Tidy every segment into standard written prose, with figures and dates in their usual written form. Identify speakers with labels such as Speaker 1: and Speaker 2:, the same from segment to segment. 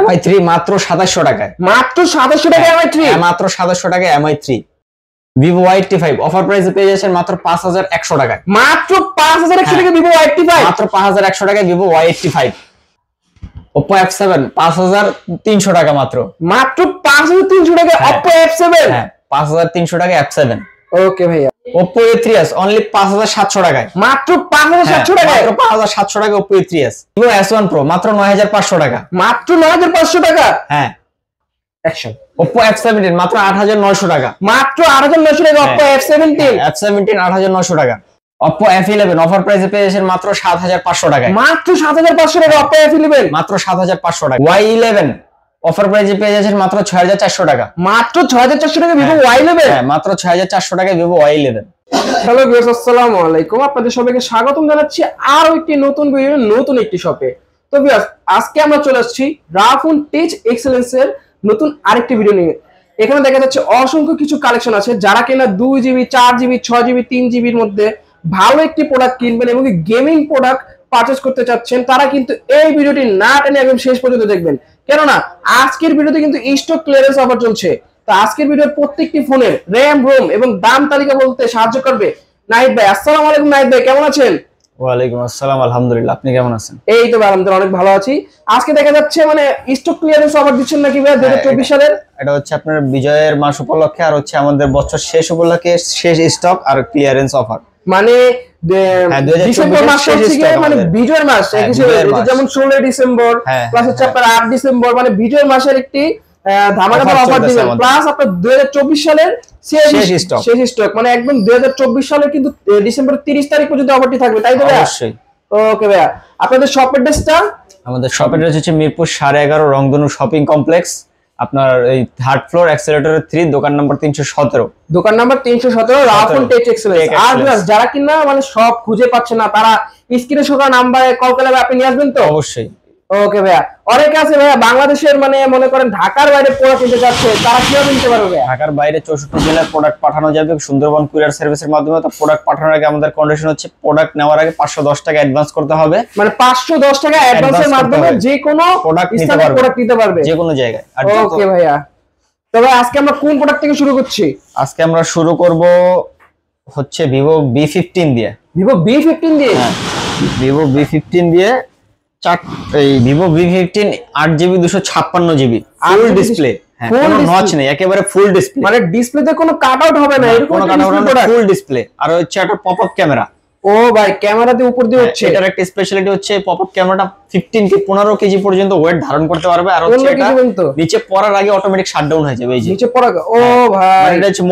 Speaker 1: MI3 মাত্র 2700 টাকায়।
Speaker 2: মাত্র 2700 টাকা MI3?
Speaker 1: মাত্র 2700 টাকায় MI3। Vivo Y85 অফার প্রাইসে পেয়ে যাচ্ছেন মাত্র 5100 টাকায়।
Speaker 2: মাত্র 5100 টাকা Vivo Y85?
Speaker 1: মাত্র 5100 টাকায় Vivo Y85। Oppo F7 5300 টাকা মাত্র।
Speaker 2: মাত্র 5300 টাকা Oppo F7?
Speaker 1: হ্যাঁ 5300 টাকা F7।
Speaker 2: ওকে ভাইয়া।
Speaker 1: Oppo A3s অনলি 5700 টাকায়।
Speaker 2: মাত্র 5700 টাকায়?
Speaker 1: মাত্র 5700 টাকা Oppo A3s। Vivo S1 Pro মাত্র 9500 টাকা।
Speaker 2: মাত্র 9500 টাকা?
Speaker 1: হ্যাঁ
Speaker 2: অ্যাকশন।
Speaker 1: Oppo F17 মাত্র 8900 টাকা।
Speaker 2: মাত্র 8900 টাকা Oppo F17?
Speaker 1: F17 8900 টাকা। Oppo F11 অফার প্রাইসে পেয়ে যাচ্ছেন মাত্র 7500 টাকায়।
Speaker 2: মাত্র 7500 টাকা Oppo F11?
Speaker 1: মাত্র 7500 টাকা। Y11 অফার প্রাইসে পেয়ে যাচ্ছেন মাত্র 6400 টাকা।
Speaker 2: মাত্র 6400 টাকা Vivo Y11?
Speaker 1: হ্যাঁ মাত্র 6400 টাকায় Vivo Y11।
Speaker 2: হ্যালো ভিউয়ার্স, আসসালামু আলাইকুম। আপনাদের সবাইকে স্বাগতম জানাচ্ছি আরো একটি নতুন ভিডিও, নতুন একটি শপে। তো ভিউয়ার্স, আজকে আমরা চলে আসছি রাফুন টেচ এক্সেলেন্সের নতুন আরেকটি ভিডিও নিয়ে। এখানে দেখা যাচ্ছে অসংখ্য কিছু কালেকশন আছে। যারা কিনা 2GB 4GB 6GB 3GBর মধ্যে ভালো একটি প্রোডাক্ট কিনবেন এবং গেমিং প্রোডাক্ট পারচেজ করতে চাচ্ছেন, তারা কিন্তু এই ভিডিওটি না টেনে একদম শেষ পর্যন্ত দেখবেন। কেননা আজকের ভিডিওতে কিন্তু স্টক ক্লিয়ারেন্স অফার চলছে। তো আজকের ভিডিওর প্রত্যেকটি ফোনের র‍্যাম, রোম এবং দাম তালিকা বলতে সাহায্য করবে নাহিদ ভাই। আসসালামু আলাইকুম নাহিদ ভাই, কেমন আছেন?
Speaker 1: ওয়ালাইকুম আসসালাম, আলহামদুলিল্লাহ। আপনি কেমন আছেন?
Speaker 2: এই তো আলহামদুলিল্লাহ অনেক ভালো আছি। আজকে দেখা যাচ্ছে মানে স্টক ক্লিয়ারেন্স অফার দিচ্ছেন নাকি ভাই 2024 সালের?
Speaker 1: এটা হচ্ছে আপনার বিজয়ের মাস উপলক্ষে আর হচ্ছে আমাদের বছর শেষ উপলক্ষে শেষ স্টক আর ক্লিয়ারেন্স অফার।
Speaker 2: মানে ডিসেম্বর মাস থেকে মানে বিজয়ের মাস, যেমন 16 ডিসেম্বর প্লাস হচ্ছে আপনার 8 ডিসেম্বর, মানে বিজয়ের মাসের একটি ধামাকাদার অফার দিবেন। প্লাস আপনার 2024 সালের শেষ স্টক, মানে একদম 2024 সালের কিন্তু ডিসেম্বর 30 তারিখ পর্যন্ত অফারটি থাকবে, তাই তো?
Speaker 1: অবশ্যই।
Speaker 2: ওকে ভাইয়া, আপনাদের শপ অ্যাড্রেসটা?
Speaker 1: আমাদের শপ অ্যাড্রেস হচ্ছে মিরপুর 11.5 রংধনু শপিং কমপ্লেক্স, আপনার এই থার্ড ফ্লোর অ্যাক্সেলারেটর 3, দোকান নাম্বার 317।
Speaker 2: দোকান নাম্বার 317 রাফুন টেচ এক্সেলেন্স। আর যারা কিনা মানে সব খুঁজে পাচ্ছে না, তারা স্ক্রিনে শোনা নাম্বারে কল করলে আপনি নিয়ে আসবেন তো?
Speaker 1: অবশ্যই।
Speaker 2: ওকে ভাইয়া। অনেকে আছে ভাইয়া বাংলাদেশের মানে মনে করেন ঢাকার বাইরে প্রোডাক্ট নিতে যাচ্ছে, তারা কিভাবে নিতে পারবে ভাইয়া?
Speaker 1: ঢাকার বাইরে 64 জেলায় প্রোডাক্ট পাঠানো যাবে সুন্দরবন কুরিয়ার সার্ভিসের মাধ্যমে। তো প্রোডাক্ট পাঠানোর আগে আমাদের কন্ডিশন হচ্ছে প্রোডাক্ট নেওয়ার আগে 510 টাকা অ্যাডভান্স করতে হবে।
Speaker 2: মানে 510 টাকা অ্যাডভান্সের মাধ্যমে যে কোনো
Speaker 1: প্রোডাক্ট
Speaker 2: নিতে পারবে
Speaker 1: যে কোনো জায়গায়।
Speaker 2: ওকে ভাইয়া। তবে আজকে আমরা কোন প্রোডাক্ট থেকে শুরু করছি?
Speaker 1: আজকে আমরা শুরু করব হচ্ছে Vivo B15 দিয়ে।
Speaker 2: Vivo B15 দিয়ে?
Speaker 1: হ্যাঁ, Vivo B15 দিয়ে এই Vivo B15 8GB 256GB full display. হ্যাঁ, কোনো নচ নেই, একেবারে ফুল ডিসপ্লে।
Speaker 2: মানে ডিসপ্লেতে কোনো কাট আউট হবে না, এরকম
Speaker 1: কোনো কাট আউট হবে না, ফুল ডিসপ্লে। আর হচ্ছে একটা পপআপ ক্যামেরা।
Speaker 2: ও ভাই, ক্যামেরা দিয়ে উপর দিয়ে হচ্ছে।
Speaker 1: এটার একটা স্পেশালিটি হচ্ছে পপআপ ক্যামেরাটা 15 কেজি পর্যন্ত ওয়েট ধারণ করতে পারবে। আর হচ্ছে এটা নিচে পড়ার আগে অটোমেটিক শাটডাউন হয়ে যাবে। এই যে
Speaker 2: নিচে পড়া, ও ভাই,
Speaker 1: এটা হচ্ছে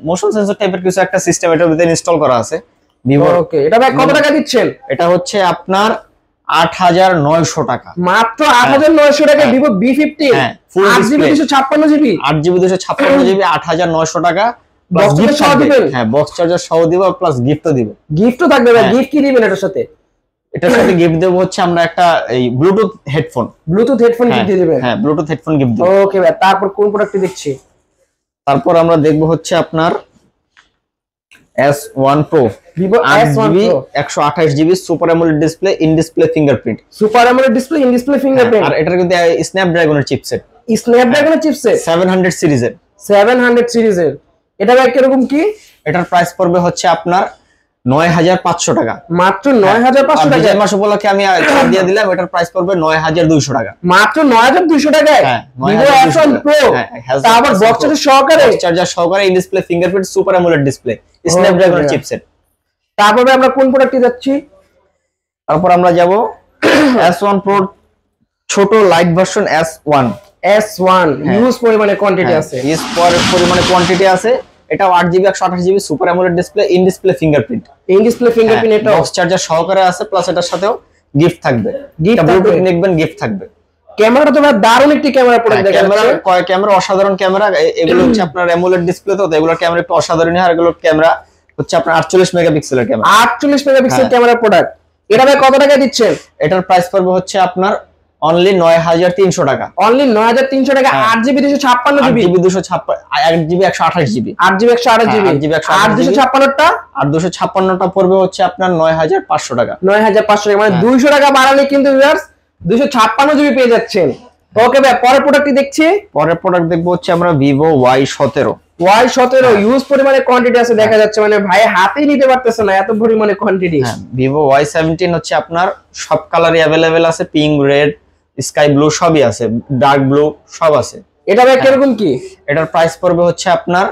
Speaker 1: মোশন সেন্সর টাইপের কিছু একটা সিস্টেম এটার ভিতরে ইনস্টল করা আছে Vivo।
Speaker 2: ওকে, এটা ভাই কত টাকা দিচ্ছেন?
Speaker 1: এটা হচ্ছে আপনার 8900 টাকা।
Speaker 2: মাত্র 8900 টাকা Vivo B15।
Speaker 1: হ্যাঁ,
Speaker 2: 8GB 256GB
Speaker 1: 8GB 256GB 8900 টাকা।
Speaker 2: বক্স চার্জার সহ দিবেন?
Speaker 1: হ্যাঁ, বক্স চার্জার সহ দিব, প্লাস গিফটও দিব।
Speaker 2: গিফটও থাকবে ভাই? গিফট কি দিবেন এটার সাথে?
Speaker 1: এটার সাথে গিফট দেব হচ্ছে আমরা একটা এই ব্লুটুথ হেডফোন গিফট
Speaker 2: দিয়ে দিবেন।
Speaker 1: হ্যাঁ, ব্লুটুথ হেডফোন গিফট দিব।
Speaker 2: ওকে ভাই, তারপর কোন প্রোডাক্টটি দেখছি?
Speaker 1: তারপর আমরা দেখব হচ্ছে আপনার S1 Pro
Speaker 2: Vivo S1 Pro
Speaker 1: 128GB super AMOLED display, in display fingerprint.
Speaker 2: Super AMOLED display, in display fingerprint.
Speaker 1: আর এটার কিন্তু স্ন্যাপড্রাগনের চিপসেট।
Speaker 2: 700
Speaker 1: সিরিজের।
Speaker 2: 700 সিরিজের। এটা ভাই কিরকম কি?
Speaker 1: এটার প্রাইস পড়বে হচ্ছে আপনার 9500 টাকা।
Speaker 2: মাত্র 9500 টাকা।
Speaker 1: বিজয় মাস উপলক্ষে আমি ছাড় দিয়ে দিলাম, এটার প্রাইস পড়বে 9200 টাকা।
Speaker 2: মাত্র 9200 টাকায় Vivo S1 Pro, তারপর বক্স চার্জার সহকারে
Speaker 1: in display fingerprint super AMOLED display, Snapdragon chipset.
Speaker 2: তারপরে আমরা কোন প্রোডাক্টে যাচ্ছি?
Speaker 1: তারপর আমরা যাব S1 Pro ছোট লাইট ভার্সন S1
Speaker 2: ইউজ পরিমাণে কোয়ান্টিটি আছে।
Speaker 1: ইউজ পরিমাণে কোয়ান্টিটি আছে। এটাও 8GB 128GB super AMOLED display, in display fingerprint. এটা বক্স চার্জার সহকারে আছে, প্লাস এটার সাথেও গিফট থাকবে। ব্লুটুথ নেকবেন, গিফট থাকবে।
Speaker 2: ক্যামেরাটা তো দারুণ একটি ক্যামেরা প্রোডাক্ট দেখা যাচ্ছে।
Speaker 1: ক্যামেরা অসাধারণ ক্যামেরা। এগুলো হচ্ছে আপনার অ্যামোলেড ডিসপ্লে, তো এগুলোর ক্যামেরা একটু অসাধারণ। আর এগুলোর ক্যামেরা হচ্ছে আপনার 48 মেগাপিক্সেলের ক্যামেরা।
Speaker 2: 48 megapixel camera product. এটা ভাই কত টাকা দিচ্ছেন?
Speaker 1: এটার প্রাইস পড়বে হচ্ছে আপনার অনলি 9300 টাকা।
Speaker 2: অনলি 9300 টাকা। 8GB 256GB
Speaker 1: 8GB 128GB
Speaker 2: 8GB 128GB 8 256টা
Speaker 1: আর 256টা পড়বে হচ্ছে আপনার 9500 টাকা।
Speaker 2: 9500 টাকা, মানে 200 টাকা বাড়ালে কিন্তু ভিউয়ার্স 256GB পেয়ে যাচ্ছেন। ওকে ভাই, পরের প্রোডাক্টটি দেখছি।
Speaker 1: পরের প্রোডাক্ট দেখবো হচ্ছে আমরা ভিভো Y17।
Speaker 2: Y17 ইউজ পরিমাণে কোয়ান্টিটি আছে দেখা যাচ্ছে, মানে ভাই হাতেই নিতে পারতেছে না এত পরিমাণে কোয়ান্টিটি।
Speaker 1: হ্যাঁ, ভিভো Y17 হচ্ছে আপনার সব কালারই অ্যাভেলেবেল আছে, পিঙ্ক, রেড, স্কাই ব্লু সবই আছে, ডার্ক ব্লু সব আছে।
Speaker 2: এটা ভাই কিরকম কি?
Speaker 1: এটার প্রাইস পড়বে হচ্ছে আপনার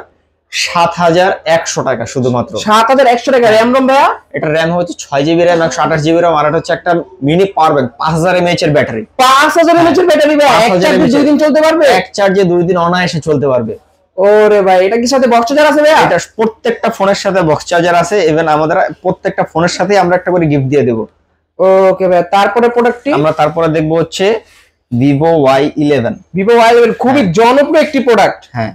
Speaker 1: 7100 টাকা শুধুমাত্র।
Speaker 2: 7100 টাকা। র‍্যাম রম ভাইয়া?
Speaker 1: এটা র‍্যাম হচ্ছে 6GB র‍্যাম, 128GB র‍্যাম, আর এটা হচ্ছে একটা মিনি পাওয়ার ব্যাংক 5000 mAh এর ব্যাটারি।
Speaker 2: 5000 mAh এর ব্যাটারি ভাই, এক চার্জে 2 দিন চলতে পারবে?
Speaker 1: এক চার্জে 2 দিন অনায়াসে চলতে পারবে।
Speaker 2: ওরে ভাই, এটা কি সাথে বক্স চার্জার আছে ভাইয়া?
Speaker 1: এটা প্রত্যেকটা ফোনের সাথে বক্স চার্জার আছে, ইভেন আমাদের প্রত্যেকটা ফোনের সাথেই আমরা একটা করে গিফট দিয়ে দেব।
Speaker 2: ওকে ভাই, তারপরে প্রোডাক্টটি
Speaker 1: আমরা তারপরে দেখব হচ্ছে ভিভো Y11।
Speaker 2: ভিভো Y11 খুবই জনপ্রিয় একটি প্রোডাক্ট।
Speaker 1: হ্যাঁ,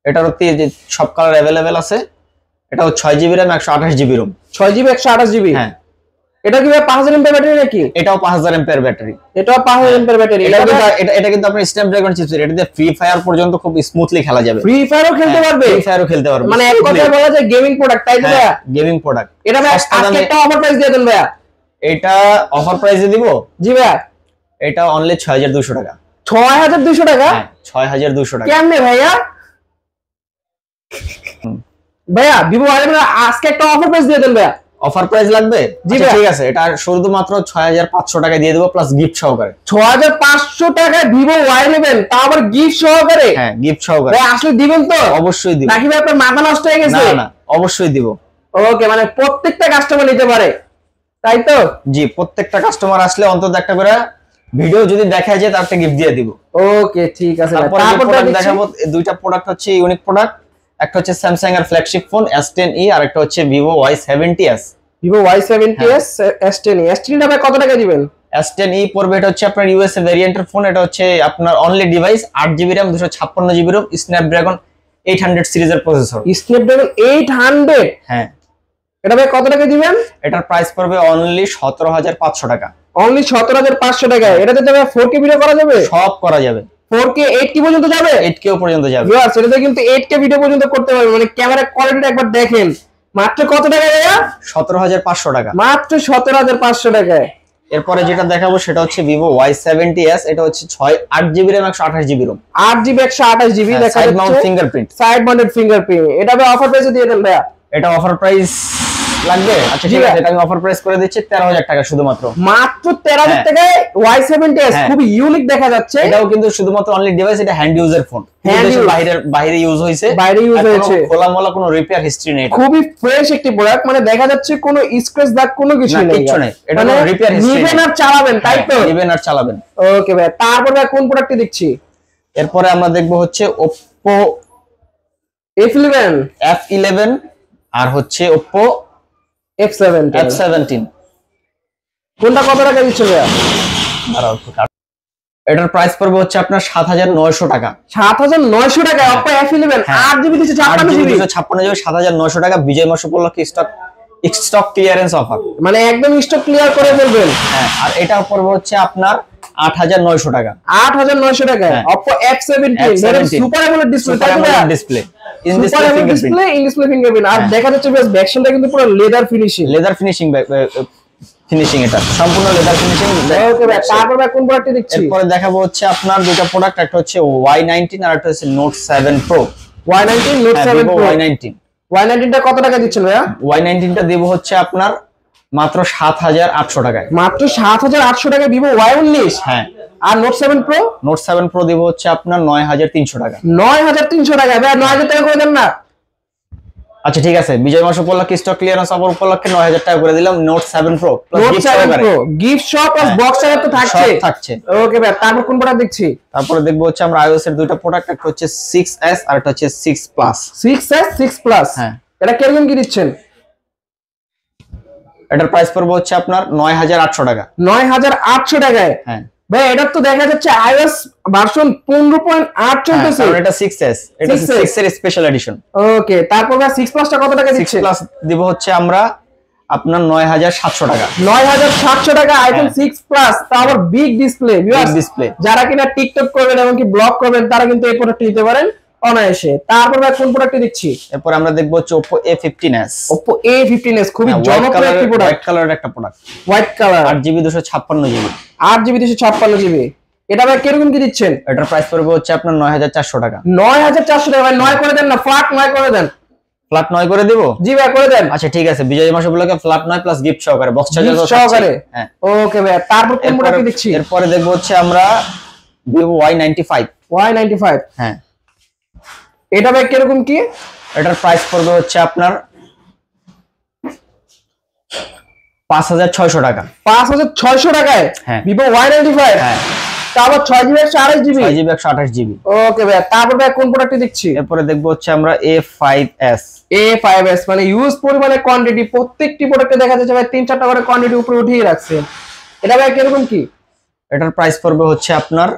Speaker 1: এটার হচ্ছে যে সব কালার अवेलेबल আছে। এটা হচ্ছে 6GB র‍্যাম, 128GB রম।
Speaker 2: 6GB 128GB।
Speaker 1: হ্যাঁ,
Speaker 2: এটা কি ভাই 5000 mAh ব্যাটারি নাকি?
Speaker 1: এটাও 5000 mAh ব্যাটারি।
Speaker 2: এটাও 5000 mAh ব্যাটারি।
Speaker 1: এটা কিন্তু আপনার স্ন্যাপড্রাগন চিপসেট, এটা দিয়ে ফ্রি ফায়ার পর্যন্ত খুব স্মুথলি খেলা যাবে।
Speaker 2: ফ্রি ফায়ারও খেলতে পারবে?
Speaker 1: ফ্রি ফায়ারও খেলতে পারবে,
Speaker 2: মানে এক কথায় বলা যায় গেমিং প্রোডাক্ট, তাই তো ভাইয়া?
Speaker 1: Gaming product.
Speaker 2: এটা ভাই আজকে একটা অফার প্রাইস দিয়ে দেন ভাইয়া।
Speaker 1: এটা অফার প্রাইসে দিব?
Speaker 2: জি ভাইয়া।
Speaker 1: এটা অনলি 6200 টাকা।
Speaker 2: 6200 টাকা?
Speaker 1: হ্যাঁ, 6200 টাকা।
Speaker 2: কেমনে ভাইয়া? ভাইয়া ভিভো Y11 আজকে একটা অফার প্রাইস দিয়ে দেন ভাইয়া।
Speaker 1: অফার প্রাইস লাগবে?
Speaker 2: জি
Speaker 1: আচ্ছা
Speaker 2: ভাই,
Speaker 1: ঠিক আছে, এটা শুধুমাত্র 6500 টাকা দিয়ে দেব প্লাস গিফট সহকারে।
Speaker 2: 6500 টাকায় ভিভো Y11, তা আবার গিফট সহকারে?
Speaker 1: হ্যাঁ, গিফট সহকারে।
Speaker 2: ভাই আসলে দিবেন তো?
Speaker 1: অবশ্যই দিব।
Speaker 2: নাকি ভাই আপনার মাথা নষ্ট হয়ে গেছে?
Speaker 1: না না, অবশ্যই দিব।
Speaker 2: ওকে, মানে প্রত্যেকটা কাস্টমার নিতে পারে, তাই তো?
Speaker 1: জি, প্রত্যেকটা কাস্টমার আসলে অন্তত একটা করে ভিডিও যদি দেখা যায় তারটা গিফট দিয়ে দিব।
Speaker 2: ওকে ঠিক আছে।
Speaker 1: তারপর দেখাবো দুইটা প্রোডাক্ট হচ্ছে ইউনিক প্রোডাক্ট। একটা হচ্ছে স্যামসাং এর ফ্ল্যাগশিপ ফোন S10e, আর একটা হচ্ছে Vivo Y70s।
Speaker 2: Vivo Y70s S10e। S10e টা ভাই কত টাকা দিবেন?
Speaker 1: S10e পড়বে, এটা হচ্ছে আপনার ইউএসএ ভেরিয়েন্টের ফোন। এটা হচ্ছে আপনার only device 8GB RAM, 256GB রম, স্ন্যাপড্রাগন 800 সিরিজের প্রসেসর।
Speaker 2: স্ন্যাপড্রাগন 800?
Speaker 1: হ্যাঁ।
Speaker 2: এটা ভাই কত টাকা দিবেন?
Speaker 1: এটার প্রাইস পড়বে অনলি 17500 টাকা।
Speaker 2: অনলি 17500 টাকায়। এটাতে তো ভাই 4K ভিডিও করা যাবে?
Speaker 1: সব করা যাবে।
Speaker 2: 4K 8K পর্যন্ত যাবে?
Speaker 1: 8K পর্যন্ত যাবে।
Speaker 2: ভিউয়ার্স, এটাতে কিন্তু 8K ভিডিও পর্যন্ত করতে পারবে। মানে ক্যামেরা কোয়ালিটিটা একবার দেখেন। মাত্র কত টাকা ভাইয়া?
Speaker 1: 17500 টাকা।
Speaker 2: মাত্র 17500 টাকায়।
Speaker 1: এরপরে যেটা দেখাবো সেটা হচ্ছে ভিভো Y70s। এটা হচ্ছে 8GB র‍্যাম, 128GB রম,
Speaker 2: 8GB 128GB দেখা যাচ্ছে।
Speaker 1: Side Mount fingerprint.
Speaker 2: Side mounted fingerprint. এটা ভাই অফার প্রাইসে দিয়ে দেন ভাইয়া।
Speaker 1: এটা অফার প্রাইস লাগবে? আচ্ছা ঠিক আছে, এটা আমি অফার প্রাইস করে দিচ্ছি 13000 টাকা শুধুমাত্র।
Speaker 2: মাত্র 13000 টাকায় Y70s, খুব ইউনিক দেখা যাচ্ছে।
Speaker 1: এটাও কিন্তু শুধুমাত্র অনলি ডিভাইস, এটা হ্যান্ড ইউজার ফোন। বাইরে ইউজ হয়েছে,
Speaker 2: বাইরে ইউজ হয়েছে,
Speaker 1: খোলামোলা কোনো রিপেয়ার হিস্ট্রি নেই।
Speaker 2: খুবই ফ্রেশ একটি প্রোডাক্ট, মানে দেখা যাচ্ছে কোনো স্ক্র্যাচ দাগ কোনো কিছু নেই।
Speaker 1: কিছু নেই, এটা কোনো রিপেয়ার হিস্ট্রি নেই।
Speaker 2: নিবেন আর চালাবেন, তাই তো?
Speaker 1: নিবেন আর চালাবেন।
Speaker 2: ওকে ভাই, তারপর ভাই কোন প্রোডাক্টটি দেখছি?
Speaker 1: এরপরে আমরা দেখবো হচ্ছে Oppo
Speaker 2: F11
Speaker 1: আর হচ্ছে Oppo
Speaker 2: F17। কোনটা কত টাকা দিচ্ছেন ভাইয়া?
Speaker 1: এটার প্রাইস পড়বে হচ্ছে আপনার 7900 টাকা।
Speaker 2: 7900 টাকায় Oppo F11 8GB 256GB
Speaker 1: 7900 টাকা। বিজয় মাস উপলক্ষে স্টক ক্লিয়ারেন্স অফার,
Speaker 2: মানে একদম স্টক ক্লিয়ার করে বলবেন।
Speaker 1: হ্যাঁ, আর এটা পড়বে হচ্ছে আপনার 8900 টাকা।
Speaker 2: 8900 টাকায় Oppo F17 super AMOLED
Speaker 1: display,
Speaker 2: in display fingerprint. আর দেখা যাচ্ছে বেশ ব্যাকশনটা কিন্তু পুরো লেদার ফিনিশিং।
Speaker 1: এটা সম্পূর্ণ লেদার ফিনিশিং।
Speaker 2: ওকে ভাই, তারপর ভাই কোন প্রোডাক্টটি দেখছি?
Speaker 1: এরপরে দেখাবো হচ্ছে আপনার দুটো প্রোডাক্ট, একটা হচ্ছে Y19 আর একটা হচ্ছে Note 7 Pro।
Speaker 2: Y19 Note 7 Pro। Y19 টা কত টাকা দিচ্ছেন ভাইয়া?
Speaker 1: Y19 টা দেব হচ্ছে আপনার মাত্র 7800 টাকায়।
Speaker 2: মাত্র 7800 টাকায় ভিভো Y19।
Speaker 1: হ্যাঁ।
Speaker 2: আর Note 7 Pro
Speaker 1: দেব হচ্ছে আপনার 9300 টাকা।
Speaker 2: 9300 টাকা ভাই, 9000 টাকা করে দেন না?
Speaker 1: আচ্ছা ঠিক আছে, বিজয় মাস উপলক্ষে স্টক ক্লিয়ারেন্স অফার উপলক্ষে 9000 টাকা করে দিলাম। Note 7 Pro
Speaker 2: gift shop plus box charger তো
Speaker 1: থাকছে।
Speaker 2: ওকে ভাই, তারপর কোন প্রোডাক্ট দেখছি?
Speaker 1: তারপরে দেখবো হচ্ছে আমরা iOS এর দুটো প্রোডাক্ট, একটা হচ্ছে 6s আর একটা হচ্ছে 6 Plus।
Speaker 2: 6s 6 Plus,
Speaker 1: হ্যাঁ।
Speaker 2: এটা কিরকম কি দিচ্ছেন?
Speaker 1: এটার প্রাইস পড়বে হচ্ছে আপনার 9800 টাকা।
Speaker 2: 9800 টাকায়?
Speaker 1: হ্যাঁ
Speaker 2: ভাই, এটা তো দেখা যাচ্ছে iOS ভার্সন 15.8 চলতেছে।
Speaker 1: আর এটা 6s, এটা 6 এর স্পেশাল এডিশন।
Speaker 2: ওকে, তারপর ভাই 6 Plus টা কত টাকা দিচ্ছে?
Speaker 1: 6 Plus দিব হচ্ছে আমরা আপনার 9700 টাকা।
Speaker 2: 9700 টাকা iPhone 6 Plus, তা আবার বিগ ডিসপ্লে।
Speaker 1: ডিসপ্লে
Speaker 2: যারা কিনা টিকটক করবেন এবং কি ব্লগ করবেন তারা কিন্তু এই প্রোডাক্টটি নিতে পারেন অনায়াসে। তারপর ভাই কোন প্রোডাক্টটি দেখছি?
Speaker 1: এরপর আমরা দেখবো হচ্ছে Oppo A15s।
Speaker 2: Oppo A15s খুবই জনপ্রিয় একটি প্রোডাক্ট।
Speaker 1: হোয়াইট কালারের একটা product.
Speaker 2: White colour,
Speaker 1: 8GB 256GB।
Speaker 2: 8GB 256GB। এটা ভাই কিরকম কি দিচ্ছেন?
Speaker 1: এটার প্রাইস পড়বে হচ্ছে আপনার 9400 টাকা।
Speaker 2: 9400 টাকা ভাই, 9 করে দেন না, ফ্ল্যাট 9 করে দেন।
Speaker 1: ফ্ল্যাট 9 করে দিব?
Speaker 2: জি ভাই করে দেন।
Speaker 1: আচ্ছা ঠিক আছে, বিজয় মাস উপলক্ষে ফ্ল্যাট 9 প্লাস গিফট সহকারে, বক্স চার্জার
Speaker 2: সহকারে।
Speaker 1: হ্যাঁ
Speaker 2: ওকে ভাই, তারপর কোন প্রোডাক্ট দিচ্ছি?
Speaker 1: এরপরে দেখবো হচ্ছে আমরা Vivo Y95।
Speaker 2: Y95
Speaker 1: হ্যাঁ,
Speaker 2: এটা ভাই কিরকম কি?
Speaker 1: এটার প্রাইস পড়বে হচ্ছে আপনার 5600 টাকা।
Speaker 2: 5600 টাকায়
Speaker 1: হ্যাঁ
Speaker 2: Vivo Y95?
Speaker 1: হ্যাঁ,
Speaker 2: তারপর 6GB 128GB?
Speaker 1: 6GB 128GB।
Speaker 2: ওকে ভাই, তারপর ভাই কোন প্রোডাক্টটি দিচ্ছি?
Speaker 1: এরপরে দেখবো হচ্ছে আমরা A5s।
Speaker 2: A5s মানে ইউজ পরিমাণে কোয়ান্টিটি, প্রত্যেকটি প্রোডাক্টে দেখা যাচ্ছে ভাই 3-4টা করে কোয়ান্টিটি উপরে উঠিয়ে রাখছে। এটা ভাই কিরকম কি?
Speaker 1: এটার প্রাইস পড়বে হচ্ছে আপনার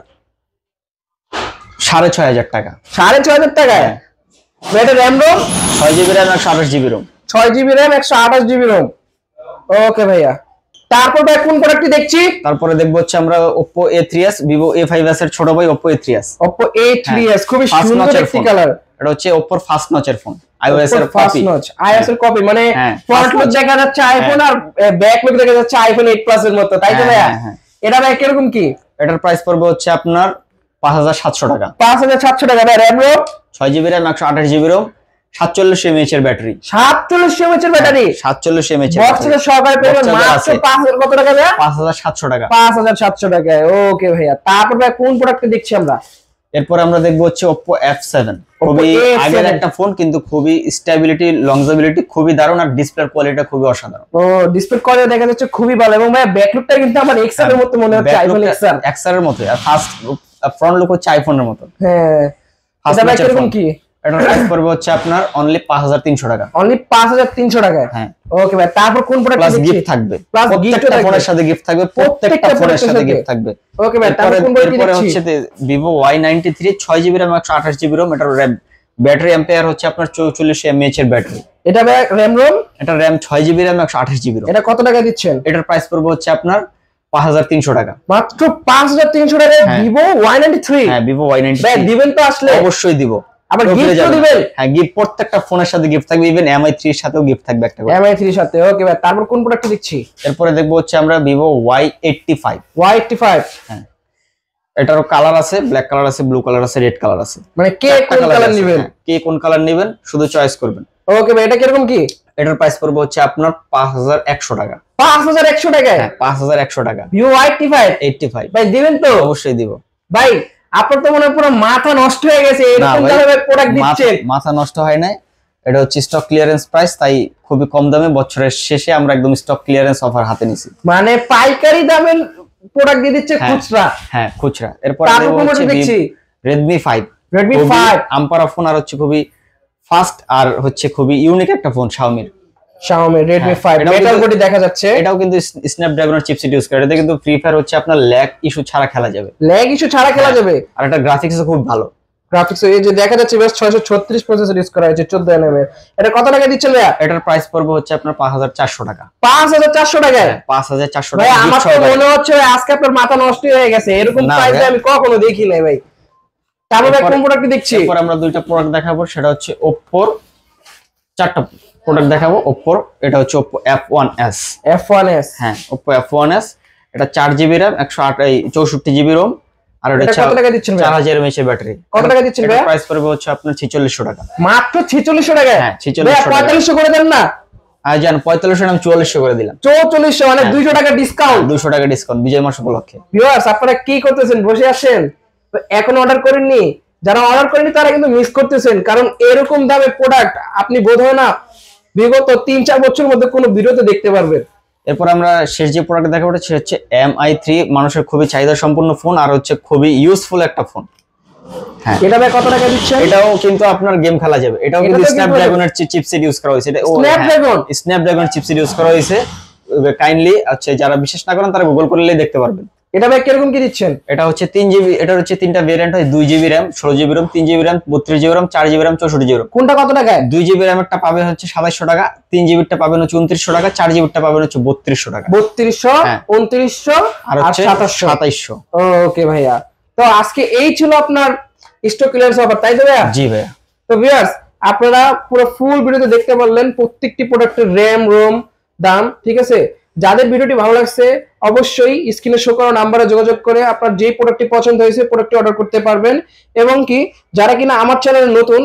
Speaker 1: 6500 টাকা।
Speaker 2: 6500 টাকায়? ভাই এটা RAM ROM?
Speaker 1: 6GB RAM 128GB ROM।
Speaker 2: 6GB RAM 128GB ROM। ওকে ভাইয়া, তারপর ভাই কোন প্রোডাক্টটি দেখছি?
Speaker 1: তারপরে দেখবো হচ্ছে আমরা Oppo A3s, Vivo A5s এর ছোট ভাই Oppo A3s।
Speaker 2: Oppo A3s খুবই সুন্দর একটি কালার।
Speaker 1: এটা হচ্ছে Oppo এর ফার্স্ট নচের ফোন, iOS এর কপি।
Speaker 2: iOS এর কপি মানে ফ্রন্ট লুক দেখা যাচ্ছে আইফোন আর ব্যাক লুক দেখা যাচ্ছে আইফোন 8 প্লাস এর মতো, তাই তো ভাইয়া? এটা ভাই কিরকম কি?
Speaker 1: এটার প্রাইস পড়বে হচ্ছে আপনার 5700 টাকা।
Speaker 2: 5700 টাকা ভাই। RAM ROM?
Speaker 1: 6GB RAM 128GB ROM, 47 mAh এর ব্যাটারি।
Speaker 2: 47 mAh এর ব্যাটারি?
Speaker 1: 47 mAh এর
Speaker 2: বক্স থেকে সহকারে পেয়ে যাবেন মাত্র 5000 কত টাকা ভাই?
Speaker 1: 5700 টাকা।
Speaker 2: 5700 টাকায়। ওকে ভাইয়া, তারপর ভাই কোন প্রোডাক্টটি দেখছি আমরা?
Speaker 1: এরপর আমরা দেখবো হচ্ছে Oppo F7। খুবই আগের একটা ফোন, কিন্তু খুবই স্টেবিলিটি, লংজিবিলিটি খুবই দারুণ, আর ডিসপ্লের কোয়ালিটি খুবই অসাধারণ।
Speaker 2: ও ডিসপ্লে কোয়ালিটি দেখা যাচ্ছে খুবই ভালো, এবং ভাই ব্যাকলুকটা কিন্তু আমার XR এর মতো মনে হচ্ছে, আইফোন
Speaker 1: XR এর মতো, আর ফার্স্ট ফ্রন্ট লুক হচ্ছে আইফোনের মতো।
Speaker 2: হ্যাঁ, এটা ভাই কিরকম কি?
Speaker 1: এটার প্রাইস পড়বে হচ্ছে আপনার অনলি 5300 টাকা।
Speaker 2: অনলি 5300 টাকায়?
Speaker 1: হ্যাঁ।
Speaker 2: ওকে ভাই, তারপর কোন প্রোডাক্ট
Speaker 1: প্লাস গিফট থাকবে, প্রত্যেকটা ফোনের সাথে গিফট থাকবে, প্রত্যেকটা ফোনের সাথে গিফট থাকবে।
Speaker 2: ওকে ভাই, তারপর কোন প্রোডাক্ট
Speaker 1: এরপরে হচ্ছে Vivo Y93 6GB RAM 128GB ROM। এটার ব্যাটারি অ্যাম্পিয়ার হচ্ছে আপনার 44 mAh এর ব্যাটারি।
Speaker 2: এটা ভাই RAM ROM?
Speaker 1: এটা RAM 6GB RAM 128GB ROM।
Speaker 2: এটা কত টাকা দিচ্ছেন?
Speaker 1: এটার প্রাইস পড়বে হচ্ছে আপনার 5300 টাকা।
Speaker 2: মাত্র 5300 টাকায় Vivo Y93?
Speaker 1: হ্যাঁ, Vivo Y93
Speaker 2: ভাই দিবেন তো আসলে?
Speaker 1: অবশ্যই দিব।
Speaker 2: আবার গিফট দিবেন?
Speaker 1: হ্যাঁ, গিফট প্রত্যেকটা ফোনের সাথে গিফট থাকবে, ইভেন MI3 এর সাথেও গিফট থাকবে একটা করে।
Speaker 2: MI3 এর সাথে? ওকে ভাই, তারপর কোন প্রোডাক্ট দিচ্ছি?
Speaker 1: এরপরে দেখবো হচ্ছে আমরা Vivo Y85।
Speaker 2: Y85
Speaker 1: হ্যাঁ, এটারও কালার আছে, ব্ল্যাক কালার আছে, ব্লু কালার আছে, রেড কালার আছে।
Speaker 2: মানে কে কোন কালার নেবেন?
Speaker 1: কে কোন কালার নেবেন শুধু চয়েস করবেন।
Speaker 2: ওকে ভাই, এটা কিরকম কি?
Speaker 1: এটার প্রাইস পড়বে হচ্ছে আপনার 5100 টাকা।
Speaker 2: 5100 টাকায়?
Speaker 1: হ্যাঁ, 5100 টাকা।
Speaker 2: Vivo Y85 ভাই দিবেন তো?
Speaker 1: অবশ্যই দিব
Speaker 2: ভাই। আপনার তো মনে হয় পুরো মাথা নষ্ট হয়ে গেছে, এরকম ভাবে প্রোডাক্ট দিচ্ছেন।
Speaker 1: মাথা নষ্ট হয় না, এটা হচ্ছে স্টক ক্লিয়ারেন্স প্রাইস, তাই খুবই কম দামে বছরের শেষে আমরা একদম স্টক ক্লিয়ারেন্স অফার হাতে নিছি।
Speaker 2: মানে পাইকারি দামের প্রোডাক্ট দিয়ে দিচ্ছে খুচরা?
Speaker 1: হ্যাঁ, খুচরা। এরপর দেখছি Redmi 5।
Speaker 2: Redmi 5
Speaker 1: আম্পারা ফোন, আর হচ্ছে খুবই ফাস্ট, আর হচ্ছে খুবই ইউনিক একটা phone Xiaomi
Speaker 2: Redmi 5 metal body দেখা যাচ্ছে।
Speaker 1: এটাও কিন্তু স্ন্যাপড্রাগনের চিপসেট ইউজ করে। এটা কিন্তু ফ্রি ফায়ার হচ্ছে আপনার ল্যাগ ইস্যু ছাড়া খেলা যাবে।
Speaker 2: ল্যাগ ইস্যু ছাড়া খেলা যাবে? আর
Speaker 1: এটা গ্রাফিক্স খুব ভালো।
Speaker 2: গ্রাফিক্স এই যে দেখা যাচ্ছে বেশ 636 প্রসেসর ইউজ করা হয়েছে 14 nm এর। এটা কত টাকা দিচ্ছেন ভাইয়া?
Speaker 1: এটার প্রাইস পড়বে হচ্ছে আপনার 5400 টাকা।
Speaker 2: 5400 টাকায়?
Speaker 1: 5400 টাকা।
Speaker 2: ভাই আমার তো মনে হচ্ছে আজকে আপনার মাথা নষ্ট হয়ে গেছে, এরকম প্রাইসে আমি কখনো দেখি নাই ভাই। তারপর কোন প্রোডাক্ট দেখছি?
Speaker 1: এরপর আমরা দুইটা প্রোডাক্ট দেখাবো, সেটা হচ্ছে Oppo এর চারটা প্রোডাক্ট দেখাবো Oppo। এটা হচ্ছে Oppo F1s।
Speaker 2: F1s?
Speaker 1: হ্যাঁ, Oppo F1s। এটা 4GB RAM 164GB ROM, আর এটা
Speaker 2: কত টাকা দিচ্ছেন ভাই?
Speaker 1: 4000 mAh ব্যাটারি।
Speaker 2: কত টাকা দিচ্ছেন ভাই?
Speaker 1: প্রাইস পড়বে হচ্ছে আপনার 4600 টাকা।
Speaker 2: মাত্র 4600 টাকা?
Speaker 1: হ্যাঁ, 4600 টাকা।
Speaker 2: 4500 করে দেন না?
Speaker 1: আজ জান 4500 নাম 4400 করে দিলাম।
Speaker 2: 4400 মানে 200 টাকা ডিসকাউন্ট?
Speaker 1: 200 টাকা ডিসকাউন্ট বিজয় মাস উপলক্ষে।
Speaker 2: ভিউয়ার্স আপনারা কি করতেছেন, বসে আছেন? এখন অর্ডার করেননি? যারা অর্ডার করেনি তারা কিন্তু মিস করতেছেন, কারণ এরকম দামে প্রোডাক্ট আপনি বোধহয় না বিগত 3-4 বছরের মধ্যে কোনো ভিডিওতে দেখতে পারবেন।
Speaker 1: এরপর আমরা শেষ যে প্রোডাক্ট দেখাবো সেটা হচ্ছে MI3, মানুষের খুবই চাহিদা সম্পন্ন ফোন, আর হচ্ছে খুবই ইউজফুল একটা ফোন।
Speaker 2: হ্যাঁ, এটা ভাই কত টাকা দিচ্ছেন?
Speaker 1: এটাও কিন্তু আপনার গেম খেলা যাবে। এটাও কিন্তু স্ন্যাপড্রাগনের চিপসেট ইউজ করা হয়েছে। এটা স্ন্যাপড্রাগন চিপসেট ইউজ করা হয়েছে। কাইন্ডলি আচ্ছা, যারা বিশ্বাস না করেন তারা গুগল করলেই দেখতে পারবেন।
Speaker 2: এটা ভাই কিরকম কি দিচ্ছেন?
Speaker 1: এটা হচ্ছে 3GB। এটা হচ্ছে তিনটা ভেরিয়েন্ট হয়, 2GB RAM 16GB ROM, 3GB RAM 32GB ROM, 4GB RAM 64GB ROM।
Speaker 2: কোনটা কত টাকায়?
Speaker 1: 2GB RAM এরটা পাবেন হচ্ছে 2700 টাকা, 3GB টা পাবেন হচ্ছে 2900 টাকা, 4GB টা পাবেন হচ্ছে 3200 টাকা।
Speaker 2: 3200, 2900 আর 2700। ওকে ভাইয়া, তো আজকে এই ছিল আপনার স্টক ক্লিয়ারেন্স অফার, তাই তো ভাইয়া?
Speaker 1: জি ভাইয়া।
Speaker 2: তো ভিউয়ার্স আপনারা পুরো ফুল ভিডিওতে দেখতে পারলেন প্রত্যেকটি প্রোডাক্টের RAM ROM দাম, ঠিক আছে? যাদের ভিডিওটি ভালো লাগছে অবশ্যই স্ক্রিনে শো করা নাম্বারে যোগাযোগ করে আপনার যে প্রোডাক্টটি পছন্দ হয়েছে প্রোডাক্টটি অর্ডার করতে পারবেন। এবং কি যারা কিনা আমার চ্যানেলে নতুন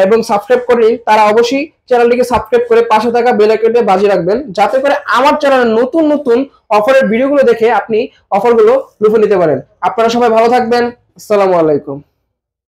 Speaker 2: এবং সাবস্ক্রাইব করেনি তারা অবশ্যই চ্যানেলটিকে সাবস্ক্রাইব করে পাশে থাকা বেল আইকনটি বাজিয়ে রাখবেন, যাতে করে আমার চ্যানেলে নতুন নতুন অফারের ভিডিওগুলো দেখে আপনি অফারগুলো লুফে নিতে পারেন। আপনারা সবাই ভালো থাকবেন। আসসালামু আলাইকুম।